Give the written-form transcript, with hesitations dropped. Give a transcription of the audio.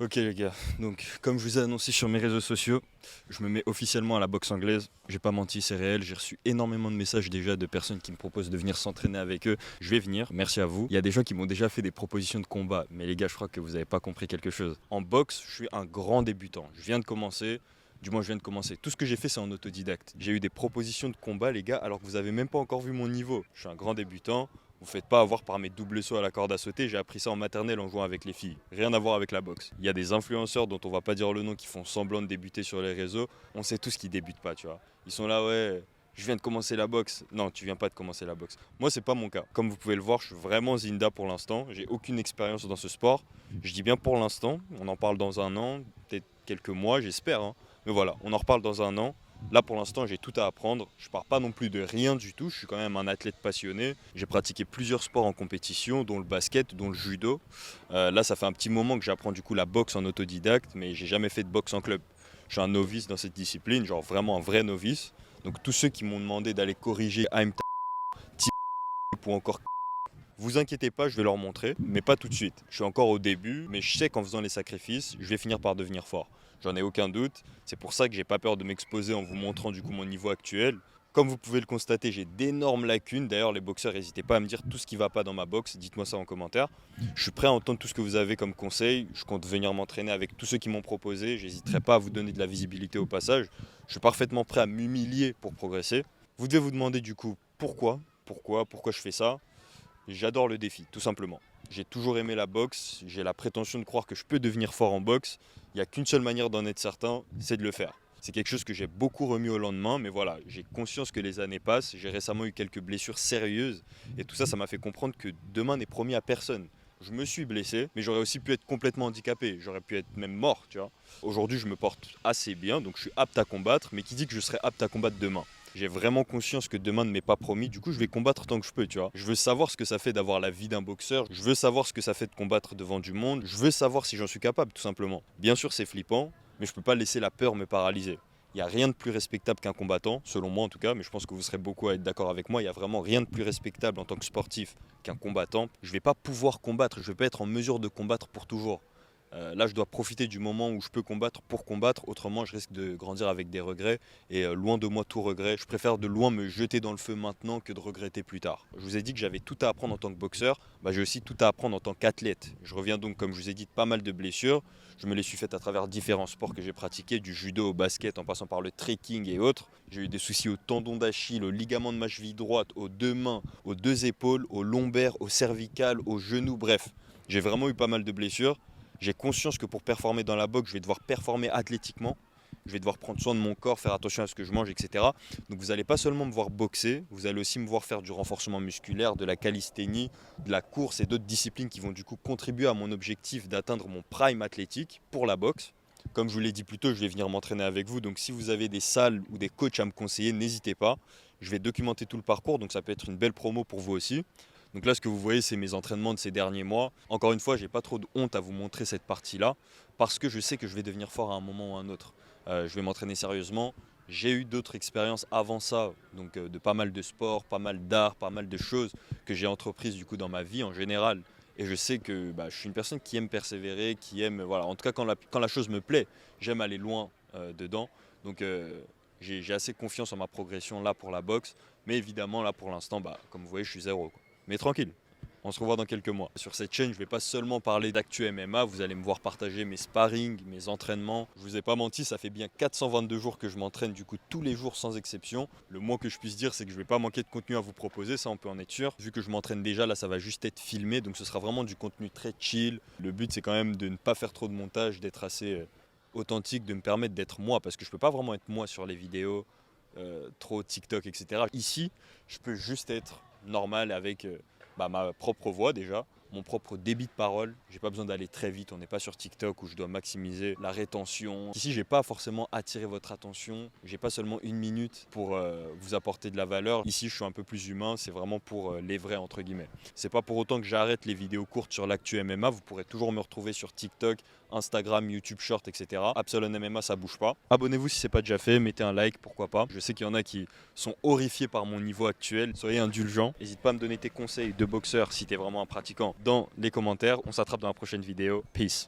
Ok les gars, donc comme je vous ai annoncé sur mes réseaux sociaux, je me mets officiellement à la boxe anglaise. J'ai pas menti, c'est réel. J'ai reçu énormément de messages déjà de personnes qui me proposent de venir s'entraîner avec eux. Je vais venir, merci à vous. Il y a des gens qui m'ont déjà fait des propositions de combat, mais les gars, je crois que vous avez pas compris quelque chose. En boxe, je suis un grand débutant. Je viens de commencer. Du moins, je viens de commencer. Tout ce que j'ai fait, c'est en autodidacte. J'ai eu des propositions de combat, les gars, alors que vous avez même pas encore vu mon niveau. Je suis un grand débutant. Vous faites pas avoir par mes doubles sauts à la corde à sauter, j'ai appris ça en maternelle en jouant avec les filles. Rien à voir avec la boxe. Il y a des influenceurs dont on va pas dire le nom qui font semblant de débuter sur les réseaux. On sait tous qu'ils débutent pas, tu vois. Ils sont là, ouais, je viens de commencer la boxe. Non, tu viens pas de commencer la boxe. Moi, c'est pas mon cas. Comme vous pouvez le voir, je suis vraiment Zinda pour l'instant. J'ai aucune expérience dans ce sport. Je dis bien pour l'instant. On en parle dans un an, peut-être quelques mois, j'espère, hein. Mais voilà, on en reparle dans un an. Là pour l'instant j'ai tout à apprendre, je pars pas non plus de rien du tout, je suis quand même un athlète passionné, j'ai pratiqué plusieurs sports en compétition, dont le basket, dont le judo. Là ça fait un petit moment que j'apprends du coup la boxe en autodidacte, mais j'ai jamais fait de boxe en club. Je suis un novice dans cette discipline, genre vraiment un vrai novice. Donc tous ceux qui m'ont demandé d'aller corriger I'm ou encore vous inquiétez pas, je vais leur montrer, mais pas tout de suite. Je suis encore au début, mais je sais qu'en faisant les sacrifices, je vais finir par devenir fort. J'en ai aucun doute. C'est pour ça que j'ai pas peur de m'exposer en vous montrant du coup mon niveau actuel. Comme vous pouvez le constater, j'ai d'énormes lacunes. D'ailleurs, les boxeurs, n'hésitez pas à me dire tout ce qui va pas dans ma boxe. Dites-moi ça en commentaire. Je suis prêt à entendre tout ce que vous avez comme conseil. Je compte venir m'entraîner avec tous ceux qui m'ont proposé. J'hésiterai pas à vous donner de la visibilité au passage. Je suis parfaitement prêt à m'humilier pour progresser. Vous devez vous demander du coup pourquoi je fais ça. J'adore le défi, tout simplement. J'ai toujours aimé la boxe, j'ai la prétention de croire que je peux devenir fort en boxe. Il n'y a qu'une seule manière d'en être certain, c'est de le faire. C'est quelque chose que j'ai beaucoup remis au lendemain, mais voilà, j'ai conscience que les années passent. J'ai récemment eu quelques blessures sérieuses, et tout ça, ça m'a fait comprendre que demain n'est promis à personne. Je me suis blessé, mais j'aurais aussi pu être complètement handicapé, j'aurais pu être même mort, tu vois. Aujourd'hui, je me porte assez bien, donc je suis apte à combattre, mais qui dit que je serai apte à combattre demain? J'ai vraiment conscience que demain ne m'est pas promis, du coup je vais combattre tant que je peux, tu vois. Je veux savoir ce que ça fait d'avoir la vie d'un boxeur, je veux savoir ce que ça fait de combattre devant du monde, je veux savoir si j'en suis capable, tout simplement. Bien sûr c'est flippant, mais je peux pas laisser la peur me paralyser. Il n'y a rien de plus respectable qu'un combattant, selon moi en tout cas, mais je pense que vous serez beaucoup à être d'accord avec moi, il n'y a vraiment rien de plus respectable en tant que sportif qu'un combattant. Je ne vais pas pouvoir combattre, je ne vais pas être en mesure de combattre pour toujours. Là, je dois profiter du moment où je peux combattre pour combattre, autrement je risque de grandir avec des regrets et loin de moi tout regret. Je préfère de loin me jeter dans le feu maintenant que de regretter plus tard. Je vous ai dit que j'avais tout à apprendre en tant que boxeur, j'ai aussi tout à apprendre en tant qu'athlète. Je reviens donc, comme je vous ai dit, de pas mal de blessures. Je me les suis faites à travers différents sports que j'ai pratiqués, du judo au basket en passant par le trekking et autres. J'ai eu des soucis au tendon d'Achille, au ligament de ma cheville droite, aux deux mains, aux deux épaules, au lombaire, au cervical, au genou, bref. J'ai vraiment eu pas mal de blessures. J'ai conscience que pour performer dans la boxe, je vais devoir performer athlétiquement. Je vais devoir prendre soin de mon corps, faire attention à ce que je mange, etc. Donc vous n'allez pas seulement me voir boxer, vous allez aussi me voir faire du renforcement musculaire, de la calisthénie, de la course et d'autres disciplines qui vont du coup contribuer à mon objectif d'atteindre mon prime athlétique pour la boxe. Comme je vous l'ai dit plus tôt, je vais venir m'entraîner avec vous. Donc si vous avez des salles ou des coachs à me conseiller, n'hésitez pas. Je vais documenter tout le parcours, donc ça peut être une belle promo pour vous aussi. Donc là, ce que vous voyez, c'est mes entraînements de ces derniers mois. Encore une fois, j'ai pas trop de honte à vous montrer cette partie-là, parce que je sais que je vais devenir fort à un moment ou à un autre. Je vais m'entraîner sérieusement. J'ai eu d'autres expériences avant ça, donc de pas mal de sports, pas mal d'art, pas mal de choses que j'ai entreprises du coup dans ma vie en général. Et je sais que je suis une personne qui aime persévérer, qui aime, voilà, en tout cas quand la chose me plaît, j'aime aller loin dedans. Donc j'ai assez confiance en ma progression là pour la boxe. Mais évidemment, là pour l'instant, comme vous voyez, je suis zéro, quoi. Mais tranquille, on se revoit dans quelques mois. Sur cette chaîne, je ne vais pas seulement parler d'actu MMA, vous allez me voir partager mes sparring, mes entraînements. Je vous ai pas menti, ça fait bien 422 jours que je m'entraîne, du coup tous les jours sans exception. Le moins que je puisse dire, c'est que je ne vais pas manquer de contenu à vous proposer, ça on peut en être sûr. Vu que je m'entraîne déjà, là ça va juste être filmé, donc ce sera vraiment du contenu très chill. Le but c'est quand même de ne pas faire trop de montage, d'être assez authentique, de me permettre d'être moi, parce que je peux pas vraiment être moi sur les vidéos, trop TikTok, etc. Ici, je peux juste être normal avec ma propre voix déjà, mon propre débit de parole. J'ai pas besoin d'aller très vite, on n'est pas sur TikTok où je dois maximiser la rétention. Ici, j'ai pas forcément attiré votre attention, j'ai pas seulement une minute pour vous apporter de la valeur. Ici, je suis un peu plus humain, c'est vraiment pour les vrais entre guillemets. C'est pas pour autant que j'arrête les vidéos courtes sur l'actu MMA, vous pourrez toujours me retrouver sur TikTok, Instagram, YouTube Short, etc. Absolon MMA, ça bouge pas. Abonnez-vous si c'est pas déjà fait, mettez un like, pourquoi pas. Je sais qu'il y en a qui sont horrifiés par mon niveau actuel. Soyez indulgents. N'hésite pas à me donner tes conseils de boxeur si t'es vraiment un pratiquant dans les commentaires. On s'attrape dans la prochaine vidéo. Peace.